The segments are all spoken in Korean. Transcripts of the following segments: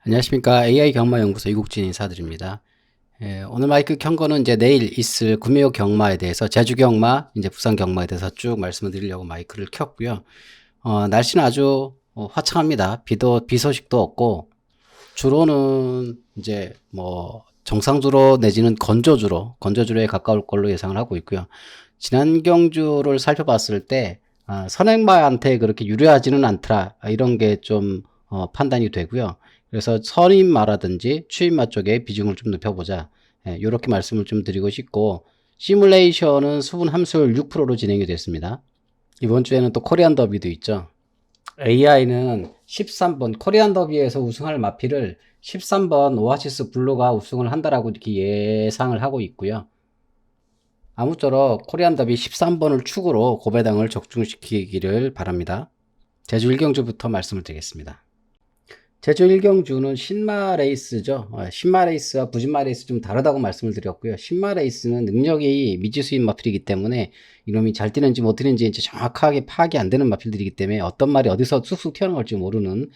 안녕하십니까. AI 경마 연구소 이국진 인사드립니다. 오늘 마이크 켠 거는 이제 내일 있을 구미호 경마에 대해서 제주 경마, 이제 부산 경마에 대해서 쭉 말씀을 드리려고 마이크를 켰고요. 날씨는 아주 화창합니다. 비 소식도 없고, 주로는 이제 뭐 정상주로 내지는 건조주로에 가까울 걸로 예상을 하고 있고요. 지난 경주를 살펴봤을 때 선행마한테 그렇게 유리하지는 않더라, 이런 게 좀 판단이 되고요. 그래서 선임마라든지 추임마 쪽에 비중을 좀 높여보자, 이렇게 말씀을 좀 드리고 싶고, 시뮬레이션은 수분 함수율 6%로 진행이 됐습니다. 이번 주에는 또 코리안 더비도 있죠. AI는 13번 코리안 더비에서 우승할 마필을 13번 오아시스 블루가 우승을 한다라고 이렇게 예상을 하고 있고요. 아무쪼록 코리안 더비 13번을 축으로 고배당을 적중시키기를 바랍니다. 제주 1경주부터 말씀을 드리겠습니다. 제주 1경주는 신마 레이스죠. 신마 레이스와 부진마 레이스 좀 다르다고 말씀을 드렸고요. 신마 레이스는 능력이 미지수인 마필이기 때문에 이놈이 잘 뛰는지 못 뛰는지 이제 정확하게 파악이 안 되는 마필들이기 때문에 어떤 말이 어디서 쑥쑥 튀어나올지 모르는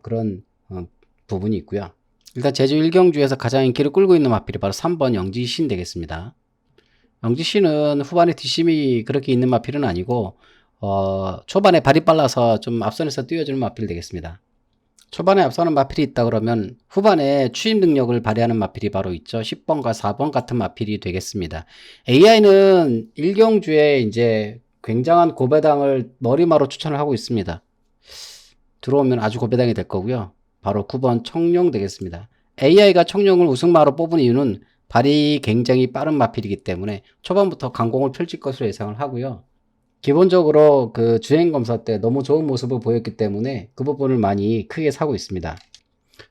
그런 부분이 있고요. 일단 제주 1경주에서 가장 인기를 끌고 있는 마필이 바로 3번 영지신 되겠습니다. 영지신은 후반에 뒷심이 그렇게 있는 마필은 아니고 초반에 발이 빨라서 좀 앞선에서 뛰어주는 마필 되겠습니다. 초반에 앞서는 마필이 있다 그러면 후반에 추임 능력을 발휘하는 마필이 바로 있죠. 10번과 4번 같은 마필이 되겠습니다. AI는 1경주에 이제 굉장한 고배당을 머리마로 추천을 하고 있습니다. 들어오면 아주 고배당이 될 거고요. 바로 9번 청룡 되겠습니다. AI가 청룡을 우승마로 뽑은 이유는 발이 굉장히 빠른 마필이기 때문에 초반부터 강공을 펼칠 것으로 예상을 하고요. 기본적으로 그 주행 검사 때 너무 좋은 모습을 보였기 때문에 그 부분을 많이 크게 사고 있습니다.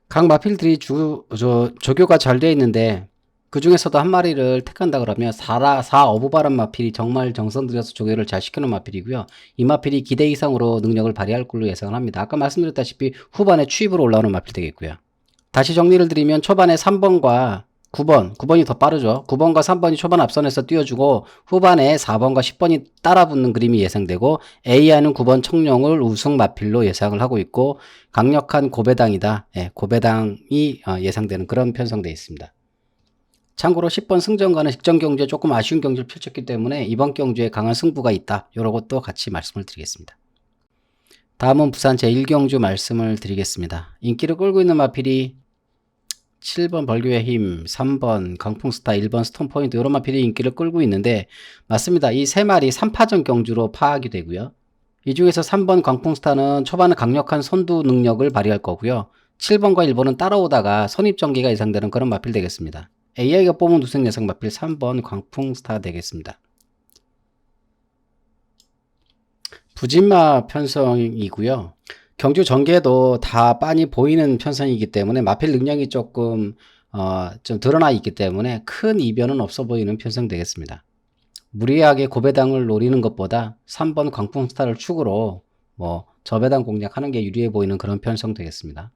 각 마필들이 조교가 잘 되어 있는데 그 중에서도 한 마리를 택한다 그러면 4 어부바람 마필이 정말 정성 들여서 조교를 잘 시키는 마필이고요. 이 마필이 기대 이상으로 능력을 발휘할 걸로 예상을 합니다. 아까 말씀드렸다시피 후반에 추입으로 올라오는 마필 되겠고요. 다시 정리를 드리면 초반에 3번과 9번이 더 빠르죠. 9번과 3번이 초반 앞선에서 뛰어주고 후반에 4번과 10번이 따라붙는 그림이 예상되고 AI는 9번 청룡을 우승 마필로 예상을 하고 있고 강력한 고배당이다. 고배당이 예상되는 그런 편성되어 있습니다. 참고로 10번 승전과는 직전 경주에 조금 아쉬운 경주를 펼쳤기 때문에 이번 경주에 강한 승부가 있다. 이런 것도 같이 말씀을 드리겠습니다. 다음은 부산 제1경주 말씀을 드리겠습니다. 인기를 끌고 있는 마필이 7번 벌교의 힘, 3번 강풍스타, 1번 스톤포인트 이런 마필이 인기를 끌고 있는데 맞습니다. 이 세 마리 3파전 경주로 파악이 되고요. 이 중에서 3번 강풍스타는 초반에 강력한 선두 능력을 발휘할 거고요. 7번과 1번은 따라오다가 선입전개가 예상되는 그런 마필 되겠습니다. AI가 뽑은 우승 예상 마필 3번 강풍스타 되겠습니다. 부진마 편성이고요. 경주 전개도 다 빤히 보이는 편성이기 때문에 마필 능력이 조금 좀 드러나 있기 때문에 큰 이변은 없어 보이는 편성 되겠습니다. 무리하게 고배당을 노리는 것보다 3번 광풍스타를 축으로 저배당 공략하는 게 유리해 보이는 그런 편성 되겠습니다.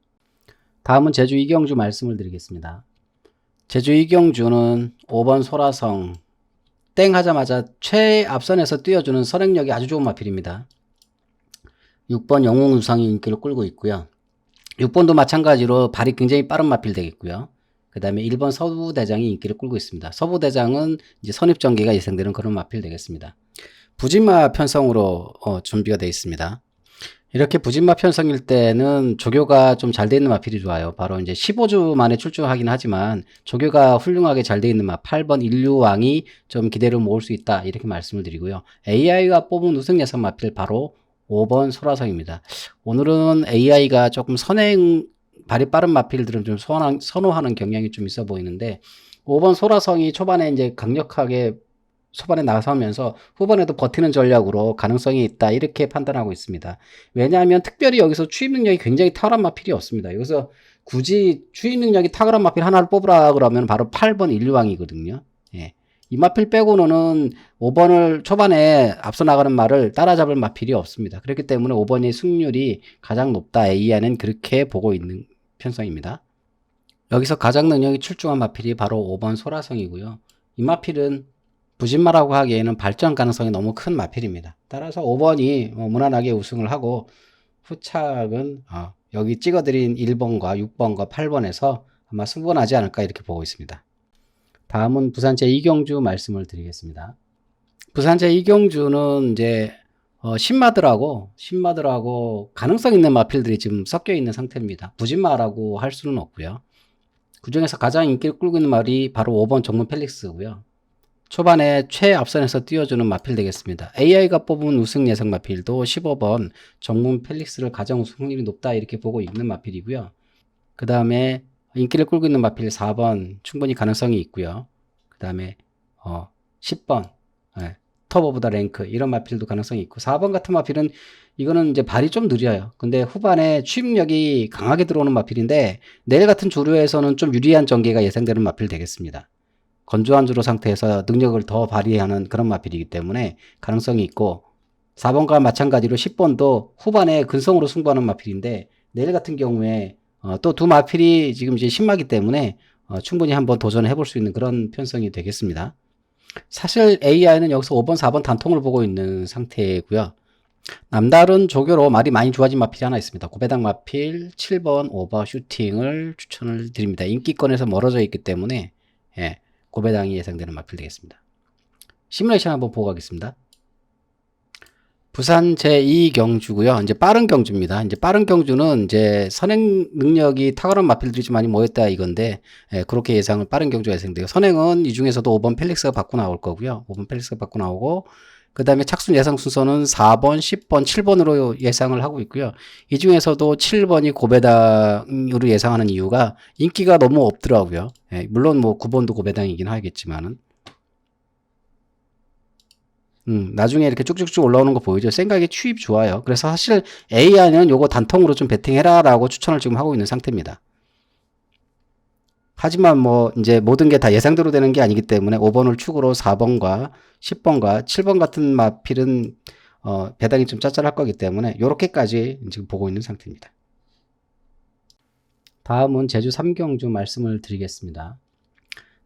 다음은 제주 2경주 말씀을 드리겠습니다. 제주 2경주는 5번 소라성 땡 하자마자 최앞선에서 뛰어주는 선행력이 아주 좋은 마필입니다. 6번 영웅우상이 인기를 끌고 있고요. 6번도 마찬가지로 발이 굉장히 빠른 마필 되겠고요. 그 다음에 1번 서부대장이 인기를 끌고 있습니다. 서부대장은 이제 선입전개가 예상되는 그런 마필 되겠습니다. 부진마 편성으로 준비가 되어 있습니다. 이렇게 부진마 편성일 때는 조교가 좀 잘 되어 있는 마필이 좋아요. 바로 이제 15주 만에 출주하긴 하지만 조교가 훌륭하게 잘 되어 있는 마 8번 인류왕이 좀 기대를 모을 수 있다. 이렇게 말씀을 드리고요. AI가 뽑은 우승 예상 마필 바로 5번 소라성입니다. 오늘은 AI가 조금 발이 빠른 마필들은 좀 선호하는 경향이 좀 있어 보이는데 5번 소라성이 초반에 이제 강력하게 초반에 나서면서 후반에도 버티는 전략으로 가능성이 있다. 이렇게 판단하고 있습니다. 왜냐하면 특별히 여기서 추임 능력이 굉장히 탁월한 마필이 없습니다. 여기서 굳이 추임 능력이 탁월한 마필 하나를 뽑으라 그러면 바로 8번 인류왕이거든요. 예. 이 마필 빼고는 5번을 초반에 앞서 나가는 말을 따라잡을 마필이 없습니다. 그렇기 때문에 5번의 승률이 가장 높다. AI는 그렇게 보고 있는 편성입니다. 여기서 가장 능력이 출중한 마필이 바로 5번 소라성이고요. 이 마필은 부진마라고 하기에는 발전 가능성이 너무 큰 마필입니다. 따라서 5번이 무난하게 우승을 하고 후착은 여기 찍어드린 1번과 6번과 8번에서 아마 승부나지 않을까 이렇게 보고 있습니다. 다음은 부산제 이경주 말씀을 드리겠습니다. 부산제 이경주는 이제 신마들하고 가능성 있는 마필들이 지금 섞여 있는 상태입니다. 부진마라고 할 수는 없고요. 그 중에서 가장 인기를 끌고 있는 말이 바로 5번 정문 펠릭스고요. 초반에 최앞선에서 띄워주는 마필 되겠습니다. AI가 뽑은 우승 예상 마필도 15번 정문 펠릭스를 가장 우승 확률이 높다 이렇게 보고 있는 마필이고요. 그 다음에 인기를 끌고 있는 마필 4번 충분히 가능성이 있고요. 그 다음에 10번 터보보다 랭크 이런 마필도 가능성이 있고 4번 같은 마필은 이거는 이제 발이 좀 느려요. 근데 후반에 추입력이 강하게 들어오는 마필인데 내일 같은 조류에서는 좀 유리한 전개가 예상되는 마필 되겠습니다. 건조한 주로 상태에서 능력을 더 발휘하는 그런 마필이기 때문에 가능성이 있고 4번과 마찬가지로 10번도 후반에 근성으로 승부하는 마필인데 내일 같은 경우에 또 두 마필이 지금 이제 신마기 때문에 충분히 한번 도전해 볼 수 있는 그런 편성이 되겠습니다. 사실 AI는 여기서 5번, 4번 단통을 보고 있는 상태고요. 남다른 조교로 말이 많이 좋아진 마필이 하나 있습니다. 고배당 마필 7번 오버 슈팅을 추천을 드립니다. 인기권에서 멀어져 있기 때문에 고배당이 예상되는 마필 되겠습니다. 시뮬레이션 한번 보고 가겠습니다. 부산 제2경주고요. 이제 빠른 경주입니다. 이제 빠른 경주는 이제 선행 능력이 탁월한 마필들이 좀 많이 모였다 이건데 그렇게 예상을 빠른 경주가 예상돼요. 선행은 이 중에서도 5번 펠릭스가 받고 나올 거고요. 5번 펠릭스가 받고 나오고 그 다음에 착순 예상 순서는 4번, 10번, 7번으로 예상을 하고 있고요. 이 중에서도 7번이 고배당으로 예상하는 이유가 인기가 너무 없더라고요. 물론 뭐 9번도 고배당이긴 하겠지만은 나중에 이렇게 쭉쭉쭉 올라오는 거 보이죠? 생각이 추입 좋아요. 그래서 사실 AI는 요거 단통으로 좀 베팅해라 라고 추천을 지금 하고 있는 상태입니다. 하지만 뭐 이제 모든 게 다 예상대로 되는 게 아니기 때문에 5번을 축으로 4번과 10번과 7번 같은 마필은 배당이 좀 짭짤할 거기 때문에 요렇게까지 지금 보고 있는 상태입니다. 다음은 제주 3경주 말씀을 드리겠습니다.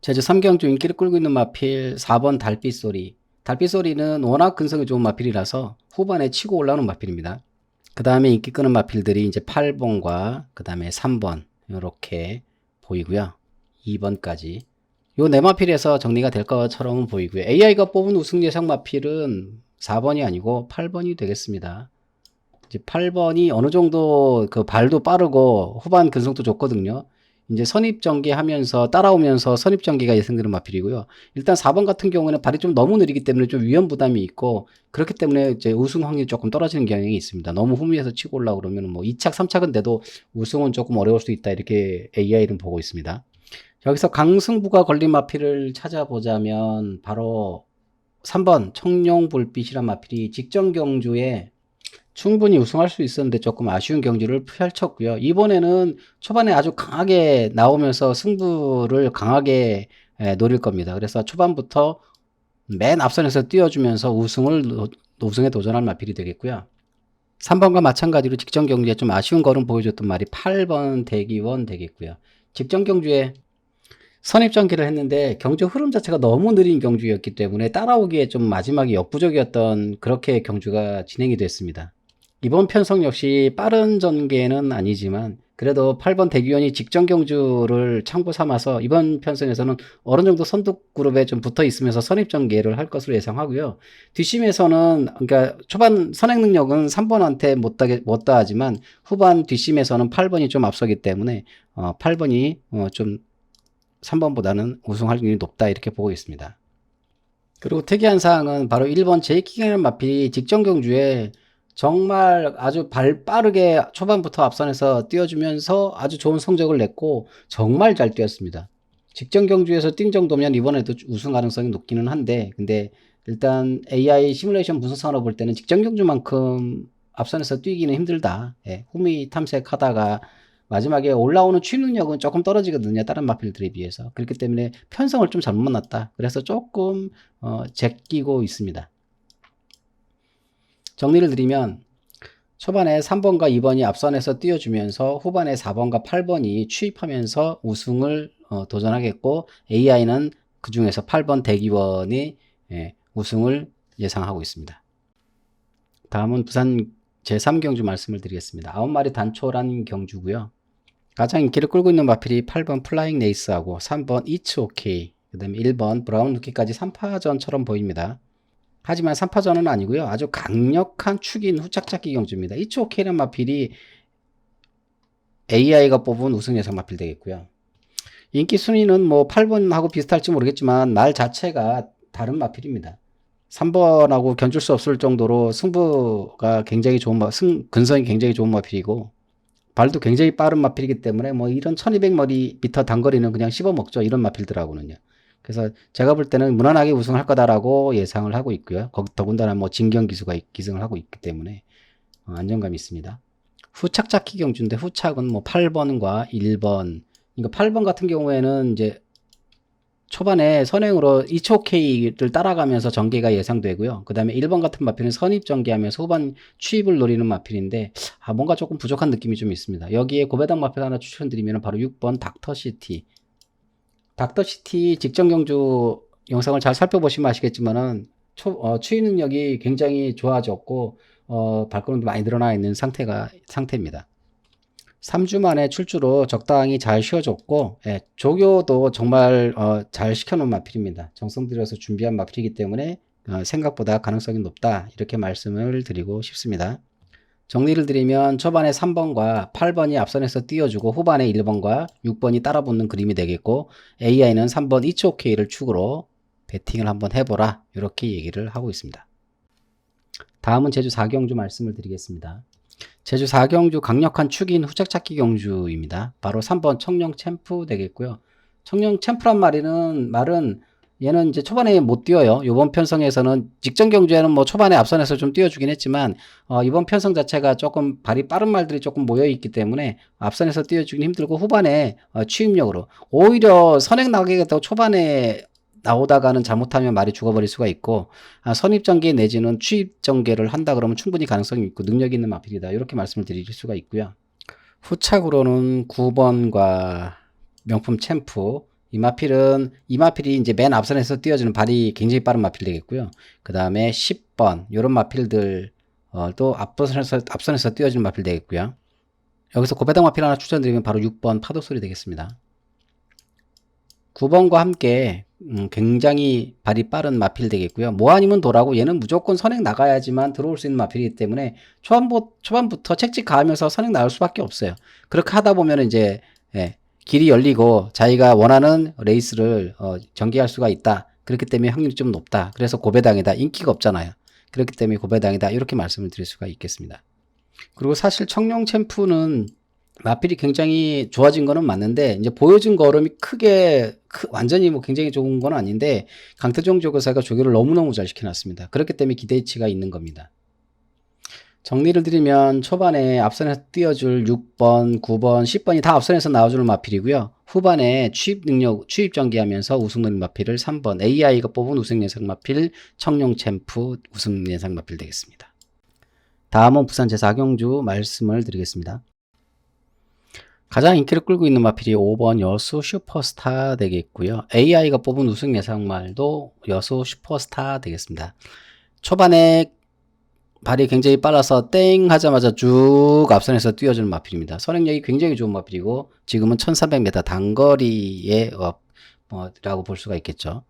제주 3경주 인기를 끌고 있는 마필 4번 달빛소리. 달빛소리는 워낙 근성이 좋은 마필이라서 후반에 치고 올라오는 마필입니다. 그 다음에 인기 끄는 마필들이 이제 8번과 그 다음에 3번 이렇게 보이고요. 2번까지 요 네 마필에서 정리가 될 것처럼 보이고요. AI가 뽑은 우승 예상 마필은 4번이 아니고 8번이 되겠습니다. 이제 8번이 어느 정도 그 발도 빠르고 후반 근성도 좋거든요. 이제 선입전개하면서 따라오면서 선입전개가 예상되는 마필이고요. 일단 4번 같은 경우에는 발이 좀 너무 느리기 때문에 좀 위험 부담이 있고 그렇기 때문에 이제 우승 확률이 조금 떨어지는 경향이 있습니다. 너무 후미에서 치고 올라 그러면 뭐 2착, 3착은 돼도 우승은 조금 어려울 수 있다 이렇게 AI는 보고 있습니다. 여기서 강승부가 걸린 마필을 찾아보자면 바로 3번 청룡불빛이란 마필이 직전 경주에 충분히 우승할 수 있었는데 조금 아쉬운 경기를 펼쳤고요. 이번에는 초반에 아주 강하게 나오면서 승부를 강하게 노릴 겁니다. 그래서 초반부터 맨 앞선에서 띄워주면서 우승에 도전할 마필이 되겠고요. 3번과 마찬가지로 직전 경주에 좀 아쉬운 걸음 보여줬던 말이 8번 대기원 되겠고요. 직전 경주에 선입전개를 했는데 경주 흐름 자체가 너무 느린 경주였기 때문에 따라오기에 좀 마지막에 역부족이었던 그렇게 경주가 진행이 됐습니다. 이번 편성 역시 빠른 전개는 아니지만 그래도 8번 대기원이 직전 경주를 참고 삼아서 이번 편성에서는 어느 정도 선두 그룹에 좀 붙어 있으면서 선입 전개를 할 것으로 예상하고요. 뒷심에서는 그러니까 초반 선행 능력은 3번한테 못 다하지만 후반 뒷심에서는 8번이 좀 앞서기 때문에 8번이 좀 3번보다는 우승 확률이 높다 이렇게 보고 있습니다. 그리고 특이한 사항은 바로 1번 제이킹이라는 마필이 직전 경주에 정말 아주 발 빠르게 초반부터 앞선에서 뛰어주면서 아주 좋은 성적을 냈고 정말 잘 뛰었습니다. 직전 경주에서 뛴 정도면 이번에도 우승 가능성이 높기는 한데 근데 일단 AI 시뮬레이션 분석상으로 볼 때는 직전 경주만큼 앞선에서 뛰기는 힘들다. 후미 탐색하다가 마지막에 올라오는 추입 능력은 조금 떨어지거든요. 다른 마필들에 비해서. 그렇기 때문에 편성을 좀 잘못 만났다. 그래서 조금 제끼고 있습니다. 정리를 드리면 초반에 3번과 2번이 앞선에서 띄워주면서 후반에 4번과 8번이 추입하면서 우승을 도전하겠고 AI는 그 중에서 8번 대기원이 우승을 예상하고 있습니다. 다음은 부산 제3경주 말씀을 드리겠습니다. 9마리 단초란 경주고요. 가장 인기를 끌고 있는 마필이 8번 플라잉 레이스하고 3번 이츠 오케이, 그 다음에 1번 브라운 루키까지 3파전처럼 보입니다. 하지만 3파전은 아니고요. 아주 강력한 축인 후착잡기 경주입니다. 이츠 오케이라는 마필이 AI가 뽑은 우승 예상 마필 되겠고요. 인기 순위는 뭐 8번하고 비슷할지 모르겠지만 말 자체가 다른 마필입니다. 3번하고 견줄 수 없을 정도로 승부가 굉장히 좋은 근성이 굉장히 좋은 마필이고 발도 굉장히 빠른 마필이기 때문에 뭐 이런 1200m 단거리는 그냥 씹어먹죠. 이런 마필들하고는요. 그래서 제가 볼 때는 무난하게 우승할 거다라고 예상을 하고 있고요. 더군다나 뭐 진경 기승을 하고 있기 때문에 안정감이 있습니다. 후착 잡기 경주인데 후착은 뭐 8번과 1번. 그러니까 8번 같은 경우에는 이제 초반에 선행으로 2초K를 따라가면서 전개가 예상되고요. 그 다음에 1번 같은 마필은 선입 전개하면서 후반 취입을 노리는 마필인데 뭔가 조금 부족한 느낌이 좀 있습니다. 여기에 고배당 마필 하나 추천드리면 바로 6번 닥터시티. 닥터시티 직전 경주 영상을 잘 살펴보시면 아시겠지만은 추입 능력이 굉장히 좋아졌고 발걸음도 많이 늘어나 있는 상태입니다. 3주 만에 출주로 적당히 잘 쉬어줬고 조교도 정말 잘 시켜놓은 마필입니다. 정성 들여서 준비한 마필이기 때문에 생각보다 가능성이 높다 이렇게 말씀을 드리고 싶습니다. 정리를 드리면 초반에 3번과 8번이 앞선에서 띄워주고 후반에 1번과 6번이 따라붙는 그림이 되겠고 AI는 3번 이츠오케이를 축으로 배팅을 한번 해보라 이렇게 얘기를 하고 있습니다. 다음은 제주 4경주 말씀을 드리겠습니다. 제주 4경주 강력한 축인 후착잡기 경주입니다. 바로 3번 청룡 챔프 되겠고요. 청룡 챔프란 말은 얘는 이제 초반에 못 뛰어요. 이번 편성에서는 직전 경주에는 뭐 초반에 앞선에서 좀 뛰어주긴 했지만 이번 편성 자체가 조금 발이 빠른 말들이 조금 모여 있기 때문에 앞선에서 뛰어주긴 힘들고 후반에 취입력으로 오히려 선행 나가겠다고 초반에 나오다가는 잘못하면 말이 죽어버릴 수가 있고 선입전개 내지는 취입전개를 한다 그러면 충분히 가능성이 있고 능력이 있는 마필이다 이렇게 말씀을 드릴 수가 있고요. 후착으로는 9번과 명품 챔프 이 마필이 이제 맨 앞선에서 뛰어주는 발이 굉장히 빠른 마필 되겠고요. 그 다음에 10번 이런 마필들 또 앞선에서 뛰어주는 마필 되겠고요. 여기서 고배당 마필 하나 추천드리면 바로 6번 파도소리 되겠습니다. 9번과 함께 굉장히 발이 빠른 마필 되겠고요. 뭐 아니면 도라고 얘는 무조건 선행 나가야지만 들어올 수 있는 마필이기 때문에 초반부터 책찍 가하면서 선행 나올 수밖에 없어요. 그렇게 하다 보면 이제 길이 열리고 자기가 원하는 레이스를 전개할 수가 있다. 그렇기 때문에 확률이 좀 높다. 그래서 고배당이다. 인기가 없잖아요. 그렇기 때문에 고배당이다. 이렇게 말씀을 드릴 수가 있겠습니다. 그리고 사실 청룡 챔프는 마필이 굉장히 좋아진 거는 맞는데 이제 보여준 걸음이 완전히 뭐 굉장히 좋은 건 아닌데 강태종 조교사가 조교를 너무너무 잘 시켜놨습니다. 그렇기 때문에 기대치가 있는 겁니다. 정리를 드리면 초반에 앞선에서 띄워줄 6번, 9번, 10번이 다 앞선에서 나와주는 마필이고요. 후반에 취입 전개하면서 우승 노린 마필을 3번 AI가 뽑은 우승 예상 마필 청룡 챔프 우승 예상 마필 되겠습니다. 다음은 부산 제4경주 말씀을 드리겠습니다. 가장 인기를 끌고 있는 마필이 5번 여수 슈퍼스타 되겠고요. AI가 뽑은 우승 예상말도 여수 슈퍼스타 되겠습니다. 초반에 발이 굉장히 빨라서 땡 하자마자 쭉 앞선에서 뛰어주는 마필입니다. 선행력이 굉장히 좋은 마필이고 지금은 1300m 단거리에 라고 볼 수가 있겠죠.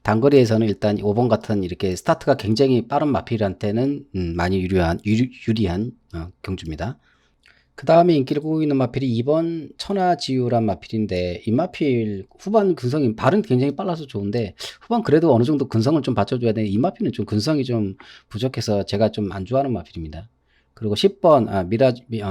단거리에서는 일단 5번 같은 이렇게 스타트가 굉장히 빠른 마필한테는 많이 유리한 경주입니다. 그 다음에 인기를 끌고 있는 마필이 2번 천하지유란 마필인데 이 마필 후반 근성이 발은 굉장히 빨라서 좋은데 후반 그래도 어느 정도 근성을 좀 받쳐줘야 되는데 이 마필은 좀 근성이 좀 부족해서 제가 좀 안 좋아하는 마필입니다. 그리고 10번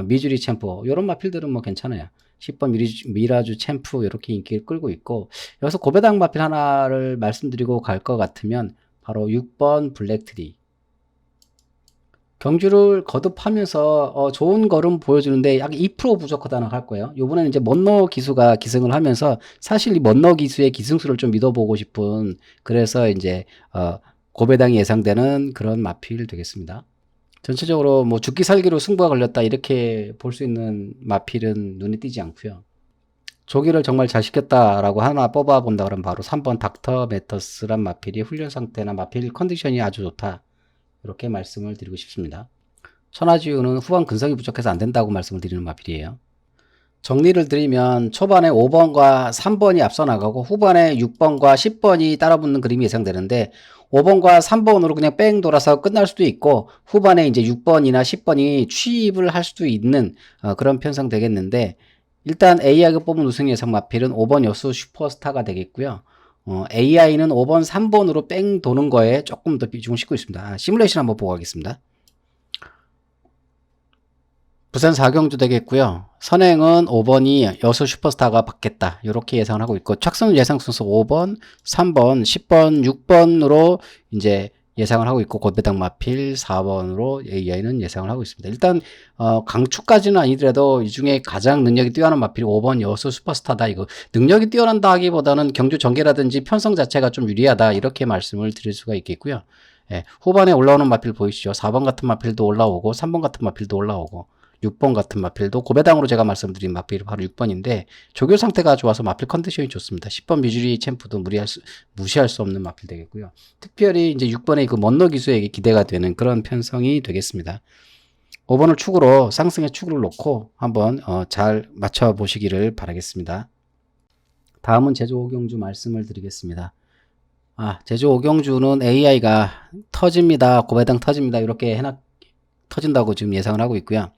미주리 챔프 이런 마필들은 뭐 괜찮아요. 10번 미라주 챔프 이렇게 인기를 끌고 있고 여기서 고배당 마필 하나를 말씀드리고 갈 것 같으면 바로 6번 블랙트리 경주를 거듭하면서 좋은 걸음 보여주는데 약 2% 부족하다는 할 거예요. 요번에는 이제 먼너 기수가 기승을 하면서 사실 이 먼너 기수의 기승수를 좀 믿어보고 싶은 그래서 이제 고배당이 예상되는 그런 마필 되겠습니다. 전체적으로 뭐 죽기 살기로 승부가 걸렸다 이렇게 볼 수 있는 마필은 눈에 띄지 않고요. 조기를 정말 잘 시켰다라고 하나 뽑아본다 그러면 바로 3번 닥터 메터스란 마필이 훈련 상태나 마필 컨디션이 아주 좋다. 이렇게 말씀을 드리고 싶습니다. 천하지우는 후반 근성이 부족해서 안 된다고 말씀을 드리는 마필이에요. 정리를 드리면 초반에 5번과 3번이 앞서 나가고 후반에 6번과 10번이 따라붙는 그림이 예상되는데 5번과 3번으로 그냥 뺑 돌아서 끝날 수도 있고 후반에 이제 6번이나 10번이 취입을 할 수도 있는 그런 편성 되겠는데 일단 AI가 뽑은 우승 예상 마필은 5번 여수 슈퍼스타가 되겠고요. AI는 5번, 3번으로 뺑 도는 거에 조금 더 비중을 싣고 있습니다. 시뮬레이션 한번 보고 가겠습니다. 부산 4경주 되겠고요. 선행은 5번이 여수 슈퍼스타가 받겠다. 이렇게 예상을 하고 있고 착선 예상 순서 5번, 3번, 10번, 6번으로 이제 예상을 하고 있고 고배당 마필 4번으로 AI는 예상을 하고 있습니다. 일단 강추까지는 아니더라도 이 중에 가장 능력이 뛰어난 마필이 5번 여수 슈퍼스타다. 이거 능력이 뛰어난다 하기보다는 경주 전개라든지 편성 자체가 좀 유리하다. 이렇게 말씀을 드릴 수가 있겠고요. 예, 후반에 올라오는 마필 보이시죠? 4번 같은 마필도 올라오고 3번 같은 마필도 올라오고 6번 같은 마필도 고배당으로 제가 말씀드린 마필이 바로 6번인데 조교 상태가 좋아서 마필 컨디션이 좋습니다. 10번 미주리 챔프도 무시할 수 없는 마필 되겠고요. 특별히 이제 6번의 그 먼너 기수에게 기대가 되는 그런 편성이 되겠습니다. 5번을 축으로 쌍승의 축을 놓고 한번 잘 맞춰 보시기를 바라겠습니다. 다음은 제주 오경주 말씀을 드리겠습니다. 제주 오경주는 AI가 터집니다. 고배당 터집니다. 이렇게 터진다고 지금 예상을 하고 있고요.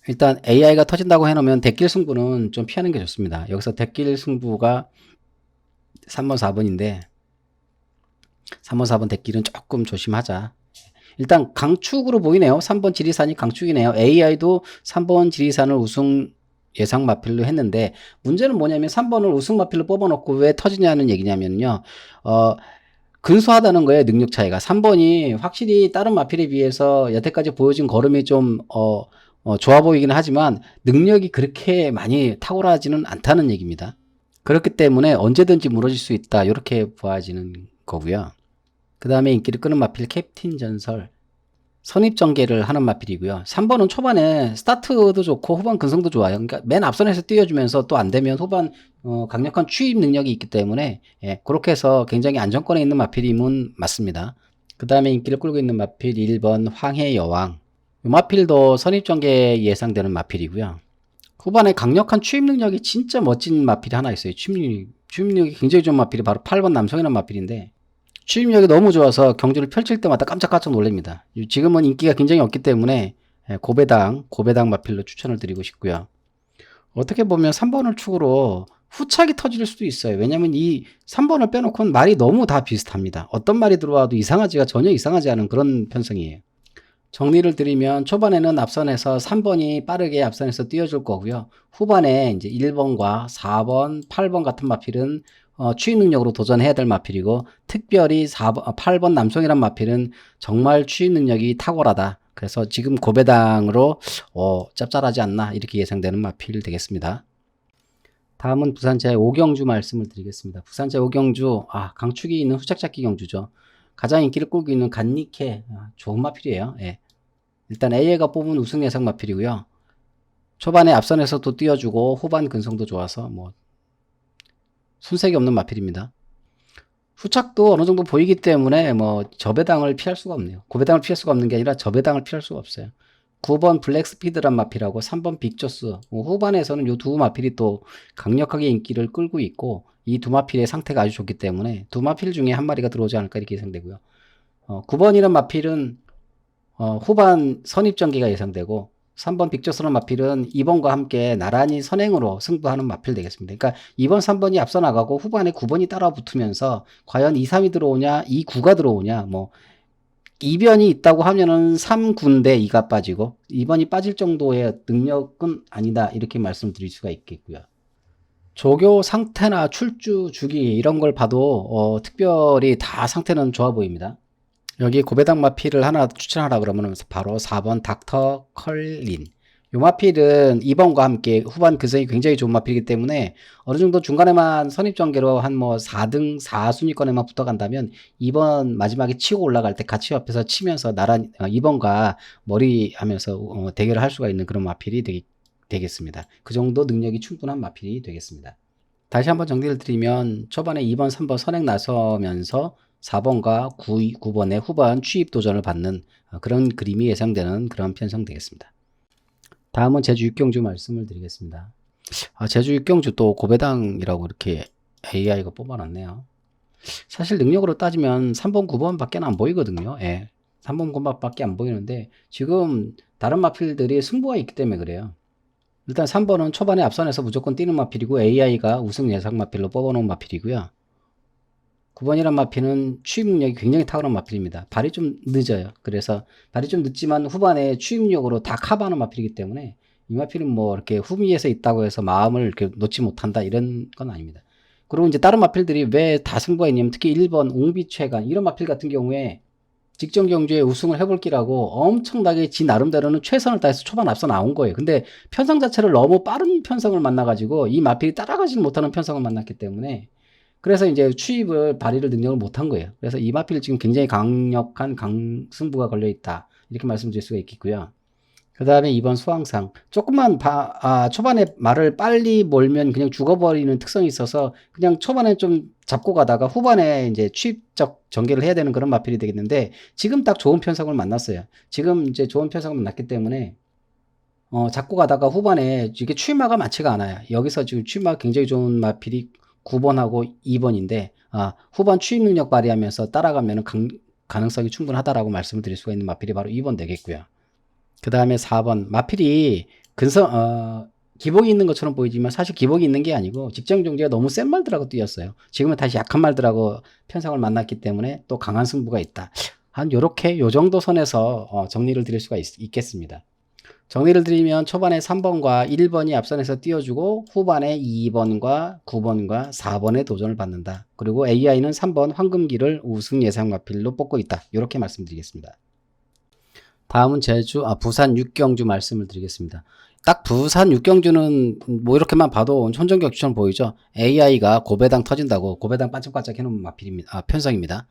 일단 AI가 터진다고 해놓으면 대길 승부는 좀 피하는 게 좋습니다. 여기서 대길 승부가 3번, 4번인데 3번, 4번 대길은 조금 조심하자. 일단 강축으로 보이네요. 3번 지리산이 강축이네요. AI도 3번 지리산을 우승 예상 마필로 했는데 문제는 뭐냐면 3번을 우승 마필로 뽑아놓고 왜 터지냐는 얘기냐면요. 근소하다는 거예요. 능력 차이가. 3번이 확실히 다른 마필에 비해서 여태까지 보여준 걸음이 좀 좋아 보이기는 하지만 능력이 그렇게 많이 탁월하지는 않다는 얘기입니다. 그렇기 때문에 언제든지 무너질 수 있다. 이렇게 보아지는 거고요. 그 다음에 인기를 끄는 마필 캡틴 전설. 선입전개를 하는 마필이고요. 3번은 초반에 스타트도 좋고 후반 근성도 좋아요. 그러니까 맨 앞선에서 띄워주면서 또 안 되면 후반 강력한 추입 능력이 있기 때문에 그렇게 해서 굉장히 안정권에 있는 마필임은 맞습니다. 그 다음에 인기를 끌고 있는 마필 1번 황해여왕. 이 마필도 선입전개 예상되는 마필이고요. 후반에 강력한 추입 능력이 진짜 멋진 마필이 하나 있어요. 추입력이 굉장히 좋은 마필이 바로 8번 남성이라는 마필인데 추입력이 너무 좋아서 경주를 펼칠 때마다 깜짝깜짝 놀랍니다. 지금은 인기가 굉장히 없기 때문에 고배당 마필로 추천을 드리고 싶고요. 어떻게 보면 3번을 축으로 후착이 터질 수도 있어요. 왜냐면 이 3번을 빼놓고는 말이 너무 다 비슷합니다. 어떤 말이 들어와도 이상하지가 전혀 이상하지 않은 그런 편성이에요. 정리를 드리면 초반에는 앞선에서 3번이 빠르게 앞선에서 뛰어줄 거고요. 후반에 이제 1번과 4번, 8번 같은 마필은 추입 능력으로 도전해야 될 마필이고 특별히 8번 남성이란 마필은 정말 추입 능력이 탁월하다. 그래서 지금 고배당으로 짭짤하지 않나 이렇게 예상되는 마필 되겠습니다. 다음은 부산 제5경주 말씀을 드리겠습니다. 부산 제5경주 강축이 있는 후착잡기 경주죠. 가장 인기를 끌고 있는 간니케 좋은 마필이에요. 예. 일단 AI가 뽑은 우승 예상 마필이고요. 초반에 앞선에서도 띄워주고 후반 근성도 좋아서 순색이 없는 마필입니다. 후착도 어느 정도 보이기 때문에 저배당을 피할 수가 없네요. 고배당을 피할 수가 없는 게 아니라 저배당을 피할 수가 없어요. 9번 블랙스피드란 마필하고 3번 빅조스 후반에서는 이 두 마필이 또 강력하게 인기를 끌고 있고 이 두 마필의 상태가 아주 좋기 때문에 두 마필 중에 한 마리가 들어오지 않을까 이렇게 예상되고요. 9번이란 마필은 후반 선입전개가 예상되고 3번 빅조스란 마필은 2번과 함께 나란히 선행으로 승부하는 마필 되겠습니다. 그러니까 2번, 3번이 앞서 나가고 후반에 9번이 따라 붙으면서 과연 2, 3이 들어오냐, 2, 9가 들어오냐, 이변이 있다고 하면은 3, 9인데 2가 빠지고 2번이 빠질 정도의 능력은 아니다 이렇게 말씀드릴 수가 있겠고요. 조교 상태나 출주 주기 이런 걸 봐도 특별히 다 상태는 좋아 보입니다. 여기 고배당 마필을 하나 추천하라 그러면 바로 4번 닥터 컬린. 이 마필은 2번과 함께 후반 근성이 굉장히 좋은 마필이기 때문에 어느 정도 중간에만 선입전개로 한 4등 4순위권에만 붙어간다면 2번 마지막에 치고 올라갈 때 같이 옆에서 치면서 나란히 2번과 머리 하면서 대결을 할 수가 있는 그런 마필이 되겠습니다. 그 정도 능력이 충분한 마필이 되겠습니다. 다시 한번 정리를 드리면 초반에 2번, 3번 선행 나서면서 4번과 9번의 후반 취입 도전을 받는 그런 그림이 예상되는 그런 편성 되겠습니다. 다음은 제주 육경주 말씀을 드리겠습니다. 제주 육경주 또 고배당이라고 이렇게 AI가 뽑아놨네요. 사실 능력으로 따지면 3번, 9번 밖에 안 보이거든요. 예. 3번, 9번 밖에 안 보이는데 지금 다른 마필들이 승부가 있기 때문에 그래요. 일단 3번은 초반에 앞선에서 무조건 뛰는 마필이고 AI가 우승 예상 마필로 뽑아놓은 마필이고요. 9번이란 마필은 취입 능력이 굉장히 탁월한 마필입니다. 발이 좀 늦어요. 그래서 발이 좀 늦지만 후반에 취입력으로 다 커버하는 마필이기 때문에 이 마필은 뭐 이렇게 후미에서 있다고 해서 마음을 이렇게 놓지 못한다 이런 건 아닙니다. 그리고 이제 다른 마필들이 왜 다 승부가 있냐면 특히 1번 옹비최간 이런 마필 같은 경우에 직전 경주에 우승을 해볼 기라고 엄청나게 지 나름대로는 최선을 다해서 초반 앞서 나온 거예요. 근데 편성 자체를 너무 빠른 편성을 만나가지고 이 마필이 따라가지 못하는 편성을 만났기 때문에 그래서 이제 추입을 발휘를 능력을 못한 거예요. 그래서 이 마필 지금 굉장히 강력한 승부가 걸려 있다. 이렇게 말씀드릴 수가 있겠고요. 그 다음에 2번 수황상. 조금만 초반에 말을 빨리 몰면 그냥 죽어버리는 특성이 있어서 그냥 초반에 좀 잡고 가다가 후반에 이제 취입적 전개를 해야 되는 그런 마필이 되겠는데 지금 딱 좋은 편성을 만났어요. 지금 이제 좋은 편성을 만났기 때문에 잡고 가다가 후반에 이게 취입마가 많지가 않아요. 여기서 지금 취입마가 굉장히 좋은 마필이 9번하고 2번인데 후반 취입 능력 발휘하면서 따라가면 가능성이 충분하다라고 말씀을 드릴 수가 있는 마필이 바로 2번 되겠고요. 그 다음에 4번 마필이 기복이 있는 것처럼 보이지만 사실 기복이 있는 게 아니고 직전 경주가 너무 센 말들하고 뛰었어요. 지금은 다시 약한 말들하고 편성을 만났기 때문에 또 강한 승부가 있다. 한 요렇게 요 정도 선에서 정리를 드릴 수가 있겠습니다. 정리를 드리면 초반에 3번과 1번이 앞선에서 띄워주고 후반에 2번과 9번과 4번의 도전을 받는다. 그리고 AI는 3번 황금기를 우승 예상 마필로 뽑고 있다. 이렇게 말씀드리겠습니다. 다음은 부산 육경주 말씀을 드리겠습니다. 딱 부산 육경주는 뭐 이렇게만 봐도 천정격주처럼 보이죠. AI가 고배당 터진다고 고배당 반짝반짝 해놓은 마필입니다. 편성입니다.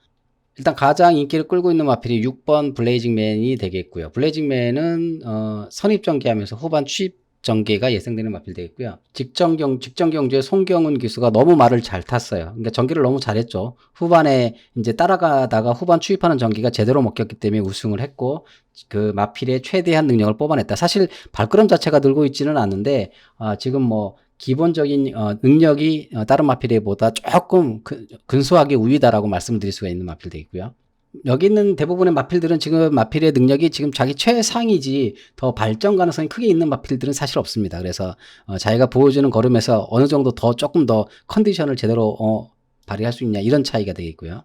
일단 가장 인기를 끌고 있는 마필이 6번 블레이징맨이 되겠고요. 블레이징맨은 선입전개하면서 후반 취입전개가 예상되는 마필 되겠고요. 직전 경주에 송경은 기수가 너무 말을 잘 탔어요. 그러니까 전개를 너무 잘했죠. 후반에 이제 따라가다가 후반 취입하는 전개가 제대로 먹혔기 때문에 우승을 했고 그 마필의 최대한 능력을 뽑아냈다. 사실 발걸음 자체가 늘고 있지는 않는데 지금 뭐 기본적인 능력이 다른 마필보다 조금 근소하게 우위다라고 말씀드릴 수가 있는 마필 되겠고요. 여기 있는 대부분의 마필들은 지금 마필의 능력이 지금 자기 최상이지 더 발전 가능성이 크게 있는 마필들은 사실 없습니다. 그래서 자기가 보여주는 걸음에서 어느 정도 조금 더 컨디션을 제대로 발휘할 수 있냐 이런 차이가 되겠고요.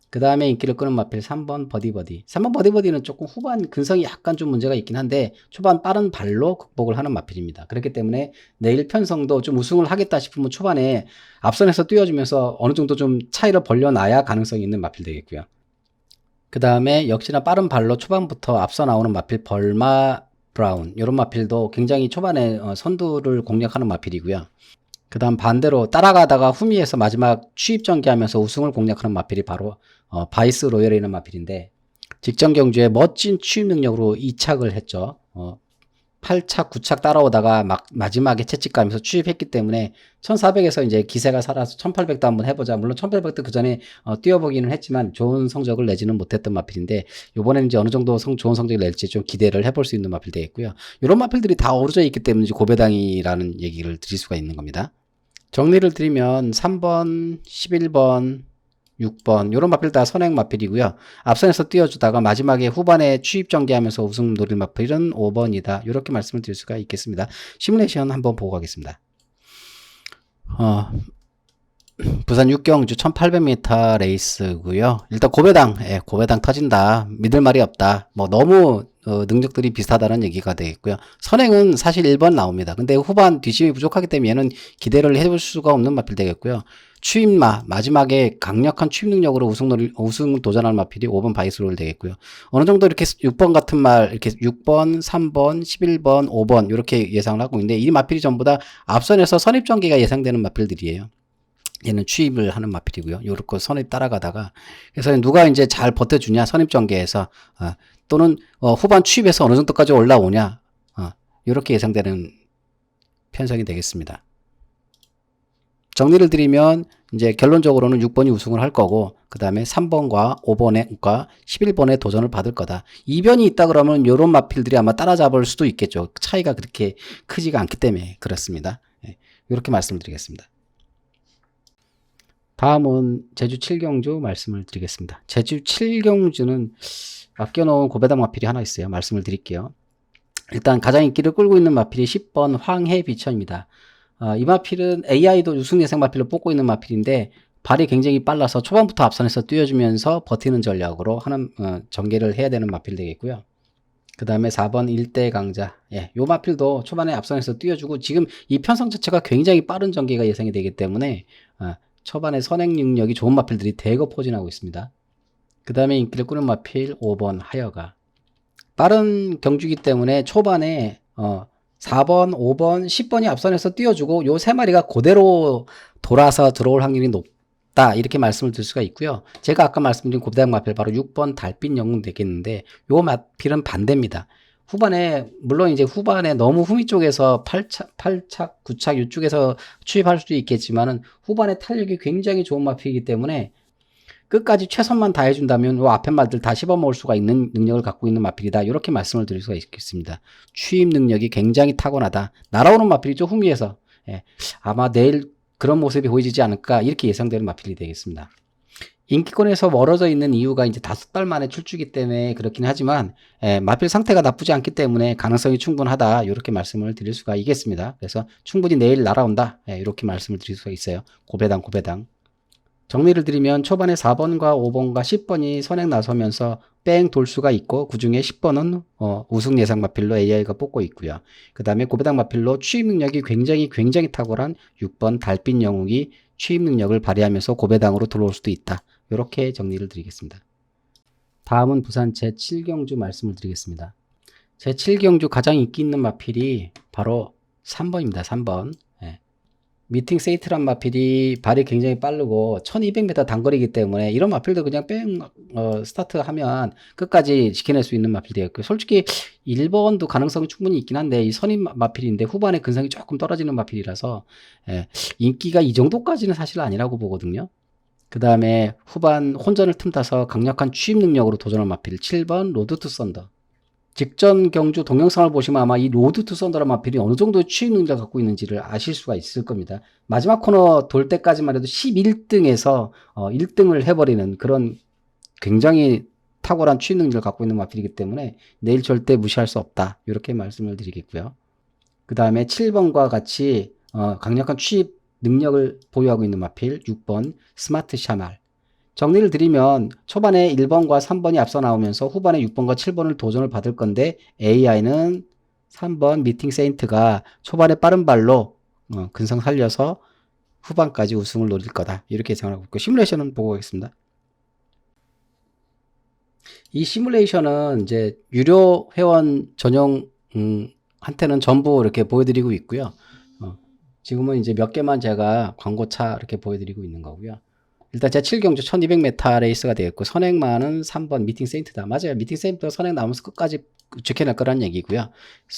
그 다음에 인기를 끄는 마필 3번 버디버디. 3번 버디버디는 조금 후반 근성이 약간 좀 문제가 있긴 한데 초반 빠른 발로 극복을 하는 마필입니다. 그렇기 때문에 내일 편성도 좀 우승을 하겠다 싶으면 초반에 앞선에서 뛰어주면서 어느 정도 좀 차이를 벌려놔야 가능성이 있는 마필 되겠고요. 그 다음에 역시나 빠른 발로 초반부터 앞서 나오는 마필 벌마 브라운 이런 마필도 굉장히 초반에 선두를 공략하는 마필이고요. 그 다음 반대로 따라가다가 후미에서 마지막 취입 전개하면서 우승을 공략하는 마필이 바로 바이스 로열이라는 마필인데 직전 경주에 멋진 취입 능력으로 2착을 했죠. 8착, 9착 따라오다가 마지막에 채찍가면서 취입했기 때문에 1400에서 이제 기세가 살아서 1800도 한번 해보자. 물론 1800도 그 전에 뛰어보기는 했지만 좋은 성적을 내지는 못했던 마필인데 요번에는 이제 어느 정도 좋은 성적을 낼지 좀 기대를 해볼 수 있는 마필 되겠고요. 이런 마필들이 다 어우러져 있기 때문에 이제 고배당이라는 얘기를 드릴 수가 있는 겁니다. 정리를 드리면 3번, 11번, 6번 이런 마필 다 선행 마필이고요. 앞선에서 띄워주다가 마지막에 후반에 취입 전개하면서 우승 노릴 마필은 5번이다. 이렇게 말씀을 드릴 수가 있겠습니다. 시뮬레이션 한번 보고 가겠습니다. 부산 육경주 1800m 레이스고요. 일단 고배당 터진다. 믿을 말이 없다. 뭐 너무 능력들이 비슷하다는 얘기가 되겠고요. 선행은 사실 1번 나옵니다. 근데 후반 뒷심이 부족하기 때문에 얘는 기대를 해볼 수가 없는 마필 되겠고요. 취입마 마지막에 강력한 취입 능력으로 우승 도전할 마필이 5번 바이스롤 되겠고요. 어느 정도 이렇게 6번 같은 말 이렇게 6번, 3번, 11번, 5번 이렇게 예상을 하고 있는데 이 마필이 전부 다 앞선에서 선입전개가 예상되는 마필들이에요. 얘는 취입을 하는 마필이고요. 요렇게 선입 따라가다가 그래서 누가 이제 잘 버텨주냐 선입전개에서 또는 후반 취입에서 어느 정도까지 올라오냐 요렇게 예상되는 편성이 되겠습니다. 정리를 드리면 이제 결론적으로는 6번이 우승을 할 거고, 그 다음에 3번과 5번과 11번에 도전을 받을 거다. 이변이 있다 그러면 이런 마필들이 아마 따라잡을 수도 있겠죠. 차이가 그렇게 크지가 않기 때문에 그렇습니다. 이렇게 말씀을 드리겠습니다. 다음은 제주 7경주 말씀을 드리겠습니다. 제주 7경주는 아껴놓은 고배당 마필이 하나 있어요. 말씀을 드릴게요. 일단 가장 인기를 끌고 있는 마필이 10번 황해비천입니다. 이 마필은 AI도 우승 예상 마필로 뽑고 있는 마필인데 발이 굉장히 빨라서 초반부터 앞선에서 뛰어주면서 버티는 전략으로 하는 전개를 해야 되는 마필 되겠고요. 그 다음에 4번 일대 강자. 요 마필도 초반에 앞선에서 뛰어주고 지금 이 편성 자체가 굉장히 빠른 전개가 예상이 되기 때문에 초반에 선행 능력이 좋은 마필들이 대거 포진하고 있습니다. 그 다음에 인기를 끄는 마필 5번 하여가. 빠른 경주기 때문에 초반에 4번, 5번, 10번이 앞선에서 띄워주고 요 세 마리가 그대로 돌아서 들어올 확률이 높다 이렇게 말씀을 드릴 수가 있고요. 제가 아까 말씀드린 고배당 마필 바로 6번 달빛 영웅 되겠는데 요 마필은 반대입니다. 후반에 물론 이제 후반에 너무 후미 쪽에서 8착, 9착 이쪽에서 추입할 수도 있겠지만은 후반에 탄력이 굉장히 좋은 마필이기 때문에 끝까지 최선만 다해준다면 요 앞에 말들 다 씹어먹을 수가 있는 능력을 갖고 있는 마필이다. 이렇게 말씀을 드릴 수가 있겠습니다. 추임 능력이 굉장히 타고나다. 날아오는 마필이죠. 후미에서. 아마 내일 그런 모습이 보이지 않을까 이렇게 예상되는 마필이 되겠습니다. 인기권에서 멀어져 있는 이유가 이제 5달 만에 출주기 때문에 그렇긴 하지만 마필 상태가 나쁘지 않기 때문에 가능성이 충분하다. 이렇게 말씀을 드릴 수가 있겠습니다. 그래서 충분히 내일 날아온다. 이렇게 말씀을 드릴 수가 있어요. 고배당. 정리를 드리면 초반에 4번과 5번과 10번이 선행 나서면서 뺑 돌 수가 있고 그 중에 10번은 우승 예상 마필로 AI가 뽑고 있고요. 그 다음에 고배당 마필로 취입 능력이 굉장히 탁월한 6번 달빛 영웅이 취입 능력을 발휘하면서 고배당으로 들어올 수도 있다. 이렇게 정리를 드리겠습니다. 다음은 부산 제7경주 말씀을 드리겠습니다. 제7경주 가장 인기 있는 마필이 바로 3번입니다. 3번. 미팅 세이트란 마필이 발이 굉장히 빠르고 1200m 단거리이기 때문에 이런 마필도 그냥 스타트 하면 끝까지 지켜낼 수 있는 마필 되었고요. 솔직히 1번도 가능성이 충분히 있긴 한데 이 선임 마필인데 후반에 근성이 조금 떨어지는 마필이라서 인기가 이 정도까지는 사실 아니라고 보거든요. 그 다음에 후반 혼전을 틈타서 강력한 취입 능력으로 도전한 마필 7번 로드 투 썬더. 직전 경주 동영상을 보시면 아마 이 로드 투 썬더란 마필이 어느 정도의 취입 능력을 갖고 있는지를 아실 수가 있을 겁니다. 마지막 코너 돌 때까지만 해도 11등에서 1등을 해버리는 그런 굉장히 탁월한 취입 능력을 갖고 있는 마필이기 때문에 내일 절대 무시할 수 없다. 이렇게 말씀을 드리겠고요. 그 다음에 7번과 같이 강력한 취입 능력을 보유하고 있는 마필 6번 스마트 샤말. 정리를 드리면 초반에 1번과 3번이 앞서 나오면서 후반에 6번과 7번을 도전을 받을 건데 AI는 3번 미팅 세인트가 초반에 빠른 발로 근성 살려서 후반까지 우승을 노릴 거다. 이렇게 예상을 하고 있고 시뮬레이션은 보고 가겠습니다. 이 시뮬레이션은 이제 유료 회원 전용 한테는 전부 이렇게 보여드리고 있고요. 지금은 이제 몇 개만 제가 광고차 이렇게 보여드리고 있는 거고요. 일단 제7경주 1200m 레이스가 되겠고 선행마는 3번 미팅 세인트다. 맞아요. 미팅 세인트 선행 나오면서 끝까지 지켜낼 거란 얘기고요.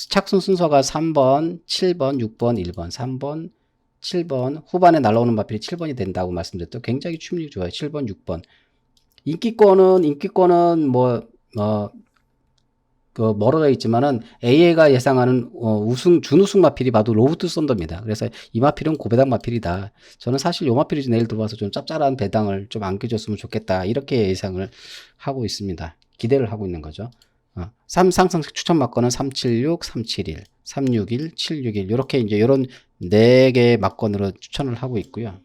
착순 순서가 3번, 7번, 6번, 1번, 3번, 7번 후반에 날라오는 마필이 7번이 된다고 말씀드렸죠. 굉장히 취임력이 좋아요. 7번, 6번. 인기권은 멀어져 있지만은 AI가 예상하는 준우승 마필이 봐도 로드 썬더입니다. 그래서 이 마필은 고배당 마필이다. 저는 사실 요 마필이 내일 들어와서 좀 짭짤한 배당을 좀 안겨줬으면 좋겠다. 이렇게 예상을 하고 있습니다. 기대를 하고 있는 거죠. 상승 추천 막건은 376, 371, 361, 761 이렇게 이제 이런 4개의 막건으로 추천을 하고 있고요.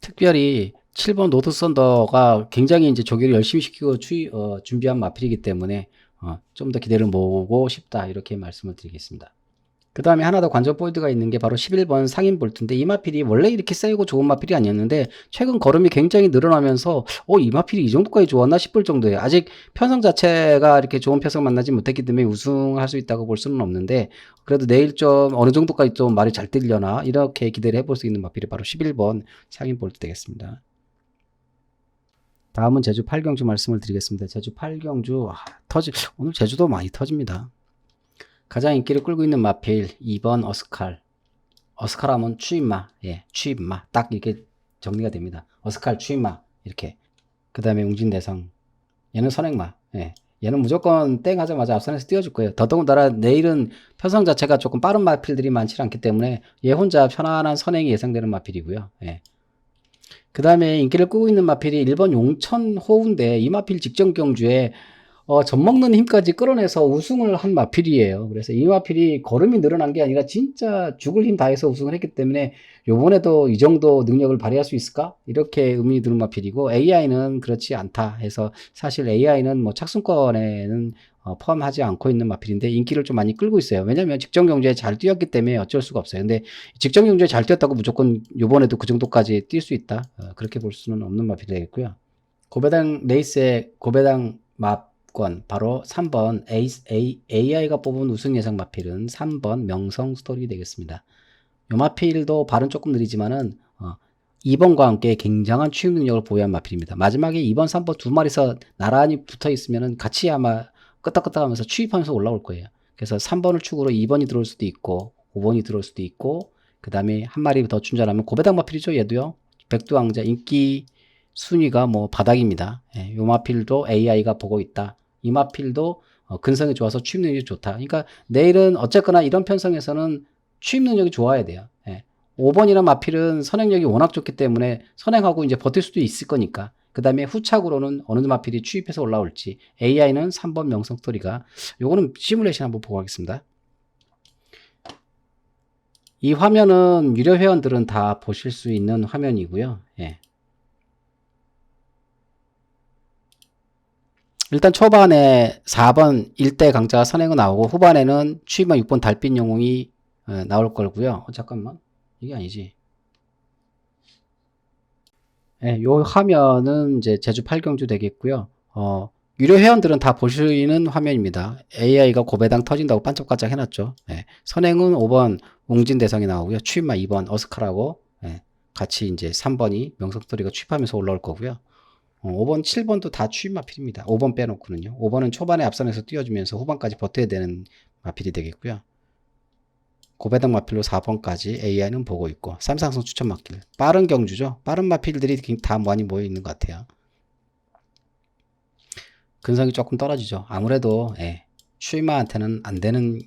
특별히 7번 로드 썬더가 굉장히 이제 조기를 열심히 시키고 준비한 마필이기 때문에 좀 더 기대를 모으고 싶다. 이렇게 말씀을 드리겠습니다. 그 다음에 하나 더 관전 포인트가 있는 게 바로 11번 상인 볼트인데 이 마필이 원래 이렇게 세고 좋은 마필이 아니었는데 최근 걸음이 굉장히 늘어나면서 이 마필이 이 정도까지 좋았나 싶을 정도예요. 아직 편성 자체가 이렇게 좋은 편성 만나지 못했기 때문에 우승할 수 있다고 볼 수는 없는데 그래도 내일 좀 어느 정도까지 좀 말이 잘 들려나 이렇게 기대를 해볼 수 있는 마필이 바로 11번 상인 볼트 되겠습니다. 다음은 제주 8경주 말씀을 드리겠습니다. 제주 8경주 오늘 제주도 많이 터집니다. 가장 인기를 끌고 있는 마필 2번 어스칼. 어스칼하면 추임마, 예, 추임마. 딱 이렇게 정리가 됩니다. 어스칼 추임마. 이렇게. 그 다음에 웅진대성. 얘는 선행마. 예. 얘는 무조건 땡 하자마자 앞선에서 띄워줄 거예요. 더더군다나 내일은 편성 자체가 조금 빠른 마필들이 많지 않기 때문에 얘 혼자 편안한 선행이 예상되는 마필이고요. 예. 그 다음에 인기를 끄고 있는 마필이 1번 용천호우인데 이 마필 직전 경주에 젖먹는 힘까지 끌어내서 우승을 한 마필이에요. 그래서 이 마필이 걸음이 늘어난 게 아니라 진짜 죽을 힘 다해서 우승을 했기 때문에 요번에도 이 정도 능력을 발휘할 수 있을까? 이렇게 의미 드는 마필이고 AI는 그렇지 않다 해서 사실 AI는 뭐 착순권에는 포함하지 않고 있는 마필인데 인기를 좀 많이 끌고 있어요. 왜냐면 직전 경주에 잘 뛰었기 때문에 어쩔 수가 없어요. 근데 직전 경주에 잘 뛰었다고 무조건 요번에도 그 정도까지 뛸 수 있다? 그렇게 볼 수는 없는 마필이 되겠고요. 고배당 레이스의 고배당 건 바로 3번 AI가 뽑은 우승 예상 마필은 3번 명성 스토리 되겠습니다. 요 마필도 발은 조금 느리지만은 2번과 함께 굉장한 추임 능력을 보유한 마필입니다. 마지막에 2번, 3번 두 마리서 나란히 붙어 있으면은 같이 아마 끄덕끄덕 하면서 추입하면서 올라올 거예요. 그래서 3번을 축으로 2번이 들어올 수도 있고 5번이 들어올 수도 있고 그 다음에 한 마리 더 충전하면 고배당 마필이죠. 얘도요. 백두왕자 인기 순위가 뭐 바닥입니다. 예, 요 마필도 AI가 보고 있다. 이 마필도 근성이 좋아서 추임 능력이 좋다. 그러니까 내일은 어쨌거나 이런 편성에서는 추임 능력이 좋아야 돼요. 예. 5번이나 마필은 선행력이 워낙 좋기 때문에 선행하고 이제 버틸 수도 있을 거니까. 그 다음에 후착으로는 어느 마필이 추입해서 올라올지. AI는 3번 명성 스토리가. 요거는 시뮬레이션 한번 보고 하겠습니다. 이 화면은 유료 회원들은 다 보실 수 있는 화면이고요. 예. 일단 초반에 4번 1대 강자가 선행은 나오고 후반에는 추임만 6번 달빛 영웅이 나올 거고요. 잠깐만. 이게 아니지. 예, 요 화면은 이제 제주 8경주 되겠고요. 유료 회원들은 다 보시는 화면입니다. AI가 고배당 터진다고 반짝반짝 해놨죠. 예, 선행은 5번 웅진대성이 나오고요. 추임마 2번 어스카라고 같이 이제 3번이 명성스토리가 추입하면서 올라올 거고요. 5번, 7번도 다 추임 마필입니다. 5번 빼놓고는요. 5번은 초반에 앞선에서 띄워주면서 후반까지 버텨야 되는 마필이 되겠고요. 고배당 마필로 4번까지 AI는 보고 있고 삼상성 추천 마필. 빠른 경주죠. 빠른 마필들이 다 많이 모여 있는 것 같아요. 근성이 조금 떨어지죠. 아무래도 추임마한테는 안 되는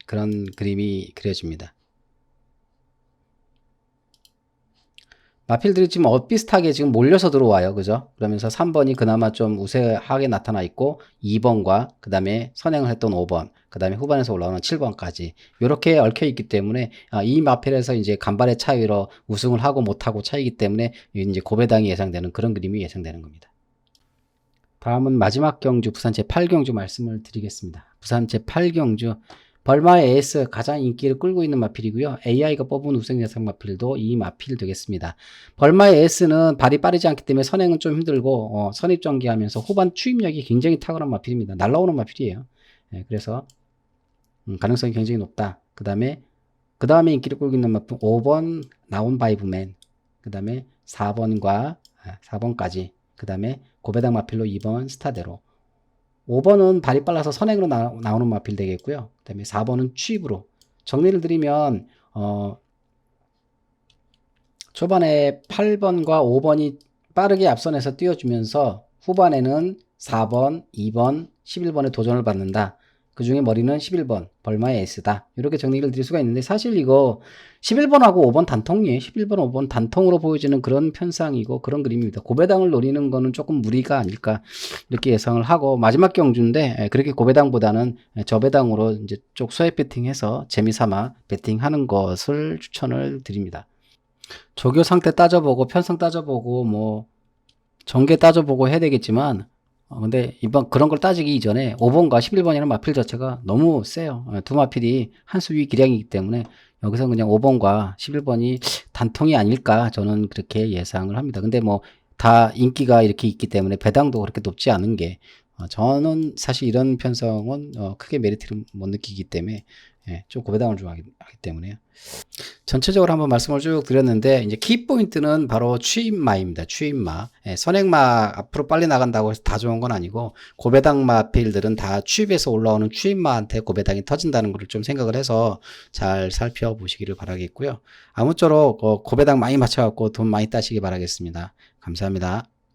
그런 그림이 그려집니다. 마필들이 지금 비슷하게 지금 몰려서 들어와요. 그죠? 그러면서 3번이 그나마 좀 우세하게 나타나 있고 2번과 그 다음에 선행을 했던 5번 그 다음에 후반에서 올라오는 7번까지 이렇게 얽혀 있기 때문에 이 마필에서 이제 간발의 차이로 우승을 하고 못하고 차이기 때문에 이제 고배당이 예상되는 그런 그림이 예상되는 겁니다. 다음은 마지막 경주 부산 제8경주 말씀을 드리겠습니다. 부산 제8경주 벌마의 에이스 가장 인기를 끌고 있는 마필이고요. AI가 뽑은 우승 예상 마필도 이 마필 되겠습니다. 벌마의 에이스는 발이 빠르지 않기 때문에 선행은 좀 힘들고 선입전개하면서 후반 추입력이 굉장히 탁월한 마필입니다. 날라오는 마필이에요. 그래서 가능성이 굉장히 높다. 그 다음에 인기를 끌고 있는 마필 5번 나온 바이브맨 그 다음에 4번까지 그 다음에 고배당 마필로 2번 스타대로 5번은 발이 빨라서 선행으로 나오는 마필 되겠고요. 그 다음에 4번은 취입으로. 정리를 드리면, 초반에 8번과 5번이 빠르게 앞선에서 띄워주면서 후반에는 4번, 2번, 11번에 도전을 받는다. 그 중에 머리는 11번, 벌마의 에이스다. 이렇게 정리를 드릴 수가 있는데 사실 이거 11번하고 5번 단통이에요. 11번, 5번 단통으로 보여지는 그런 편상이고 그런 그림입니다. 고배당을 노리는 거는 조금 무리가 아닐까 이렇게 예상을 하고 마지막 경주인데 그렇게 고배당보다는 저배당으로 이제 쪽 소액 배팅해서 재미삼아 배팅하는 것을 추천을 드립니다. 조교 상태 따져보고 편성 따져보고 뭐 전개 따져보고 해야 되겠지만 근데 이번 그런 걸 따지기 이전에 5번과 11번이라는 마필 자체가 너무 세요. 두 마필이 한 수 위 기량이기 때문에 여기서 그냥 5번과 11번이 단통이 아닐까 저는 그렇게 예상을 합니다. 근데 뭐 다 인기가 이렇게 있기 때문에 배당도 그렇게 높지 않은 게 저는 사실 이런 편성은 크게 메리트를 못 느끼기 때문에 좀 고배당을 좋아하기 때문에요. 전체적으로 한번 말씀을 쭉 드렸는데 이제 키포인트는 바로 추임마입니다. 추임마. 선행마 앞으로 빨리 나간다고 해서 다 좋은 건 아니고 고배당마 필들은 다 추입에서 올라오는 추임마한테 고배당이 터진다는 것을 좀 생각을 해서 잘 살펴보시기를 바라겠고요. 아무쪼록 고배당 많이 맞춰갖고 돈 많이 따시기 바라겠습니다. 감사합니다.